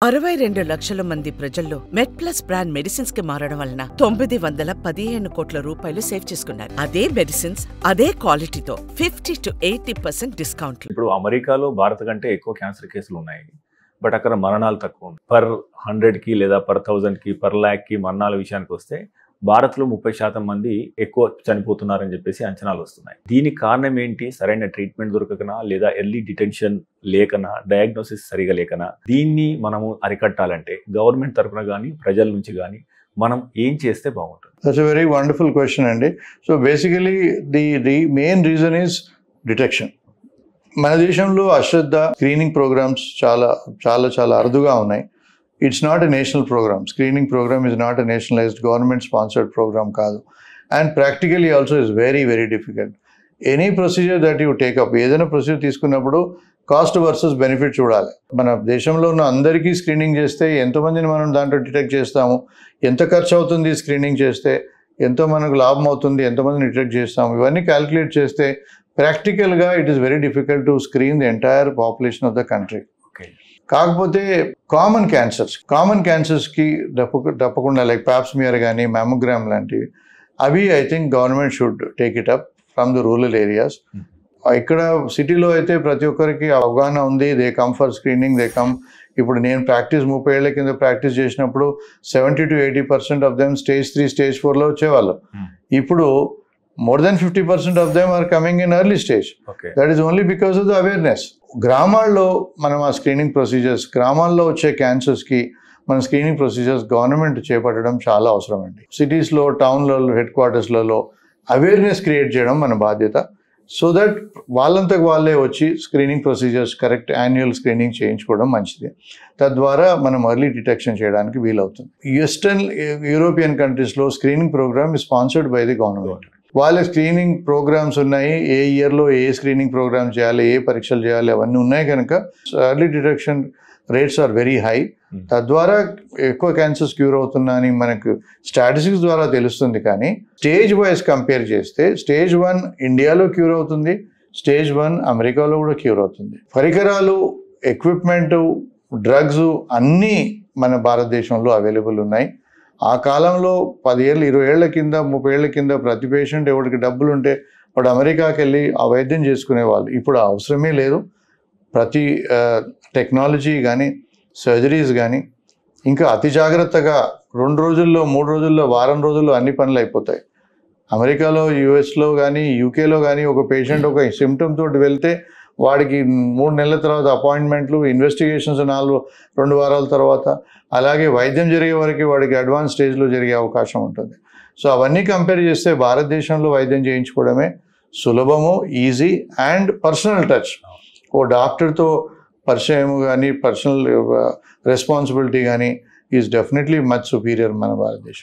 62 లక్షల మంది ప్రజల్లో మెడ్ప్లస్ బ్రాండ్ మెడిసిన్స్ కి మారడం వలన 915 కోట్ల రూపాయలు సేవ్ చేసుకున్నారు. అదే మెడిసిన్స్ అదే క్వాలిటీతో 50 to 80% డిస్కౌంట్. ఇప్పుడు అమెరికాలో భారత్ కంటే ఎక్కువ క్యాన్సర్ కేసులు ఉన్నాయి, బట్ అక్కడ మరణాలు తక్కువ. పర్ 100కి లేదా పర్ 1000కి పర్ ల్యాక్కి మరణాల విషయానికి వస్తే భారత్లో 30% మంది ఎక్కువ చనిపోతున్నారని చెప్పేసి అంచనాలు వస్తున్నాయి. దీనికి కారణం ఏంటి? సరైన ట్రీట్మెంట్ దొరకకనా, లేదా ఎర్లీ డిటెన్షన్ లేకనా, డయాగ్నోసిస్ సరిగా లేకనా? దీన్ని మనము అరికట్టాలంటే గవర్నమెంట్ తరఫున కానీ ప్రజల నుంచి కానీ మనం ఏం చేస్తే బాగుంటుంది? That's a very wonderful question అండి. So basically the main reason is detection. మన దేశంలో అశ్రద్ధ స్క్రీనింగ్ ప్రోగ్రామ్స్ చాలా చాలా చాలా అరుదుగా ఉన్నాయి. It's not a national program. Screening program is not a nationalized government sponsored program కాదు. And practically also is very very difficult. Any procedure that you take up, ఏదైనా ప్రొసీజర్ తీసుకున్నప్పుడు కాస్ట్ వర్సెస్ బెనిఫిట్ చూడాలి. మన దేశంలో ఉన్న అందరికీ screening చేస్తే ఎంతమందిని మనం దాంట్లో డిటెక్ట్ చేస్తాము, ఎంత ఖర్చు అవుతుంది స్క్రీనింగ్ చేస్తే, ఎంతో మనకు లాభం అవుతుంది, ఎంతమందిని డిటెక్ట్ చేస్తాము, ఇవన్నీ క్యాలిక్యులేట్ చేస్తే ప్రాక్టికల్గా it is very difficult to screen the entire population of the country. కాకపోతే కామన్ క్యాన్సర్స్కి తప్పకుండా లైక్ పాప్స్మియర్ కానీ మ్యామోగ్రామ్ లాంటివి అవి I think government should take it up from the rural areas. ఇక్కడ సిటీలో అయితే ప్రతి ఒక్కరికి అవగాహన ఉంది, they come for screening, they come. ఇప్పుడు నేను 30 ఏళ్ల కింద ప్రాక్టీస్ చేసినప్పుడు 70 to 80% of them stage 3 stage 4లో వచ్చేవాళ్ళు. ఇప్పుడు more than 50% of them are coming in early stage. That is only because of the awareness. గ్రామాల్లో మనం ఆ స్క్రీనింగ్ ప్రొసీజర్స్, గ్రామాల్లో వచ్చే క్యాన్సర్స్కి మన స్క్రీనింగ్ ప్రొసీజర్స్ గవర్నమెంట్ చేపట్టడం చాలా అవసరం అండి. సిటీస్లో, టౌన్లలో, హెడ్ క్వార్టర్స్లలో అవేర్నెస్ క్రియేట్ చేయడం మన బాధ్యత. సో దట్ వాళ్ళంతకు వాళ్ళే వచ్చి screening procedures correct annual screening చేయించుకోవడం మంచిది. తద్వారా మనం ఎర్లీ డిటెక్షన్ చేయడానికి వీలవుతుంది. వెస్టర్న్ యూరోపియన్ కంట్రీస్లో screening programme is sponsored by the government. వాళ్ళ స్క్రీనింగ్ ప్రోగ్రామ్స్ ఉన్నాయి, ఏ ఇయర్లో ఏ స్క్రీనింగ్ ప్రోగ్రామ్ చేయాలి, ఏ పరీక్షలు చేయాలి, అవన్నీ ఉన్నాయి కనుక early detection rates are very high. తద్వారా ఎక్కువ క్యాన్సర్స్ క్యూర్ అవుతున్నా అని మనకు స్టాటిస్టిక్స్ ద్వారా తెలుస్తుంది. కానీ స్టేజ్ వైజ్ కంపేర్ చేస్తే స్టేజ్ 1 ఇండియాలో క్యూర్ అవుతుంది, స్టేజ్ 1 అమెరికాలో కూడా క్యూర్ అవుతుంది. పరికరాలు, ఎక్విప్మెంటు, డ్రగ్స్ అన్నీ మన భారతదేశంలో అవైలబుల్ ఉన్నాయి. ఆ కాలంలో 10 ఏళ్ళు, 20 ఏళ్ల కింద, 30 ఏళ్ల కింద ప్రతి పేషెంట్ ఎవరికి డబ్బులు ఉంటే వాడు అమెరికాకి వెళ్ళి ఆ వైద్యం చేసుకునేవాళ్ళు. ఇప్పుడు అవసరమే లేదు. ప్రతి టెక్నాలజీ కానీ, సర్జరీస్ కానీ ఇంకా అతి జాగ్రత్తగా 2 రోజుల్లో, 3 రోజుల్లో, వారం రోజుల్లో అన్ని పనులు అయిపోతాయి. అమెరికాలో, యుఎస్లో కానీ, యూకేలో కానీ ఒక పేషెంట్ ఒక సిమ్టమ్ తోటి వెళ్తే వాడికి 3 నెలల తర్వాత అపాయింట్మెంట్లు, ఇన్వెస్టిగేషన్స్ 2 వారాల తర్వాత, అలాగే వైద్యం జరిగే వరకు వాడికి అడ్వాన్స్ స్టేజ్లో జరిగే అవకాశం ఉంటుంది. సో అవన్నీ కంపేర్ చేస్తే భారతదేశంలో వైద్యం చేయించుకోవడమే సులభము, ఈజీ అండ్ పర్సనల్ టచ్. ఓ డాక్టర్తో పరిచయం కానీ, పర్సనల్ రెస్పాన్సిబిలిటీ కానీ ఈజ్ డెఫినెట్లీ మచ్ సుపీరియర్ మన భారతదేశం.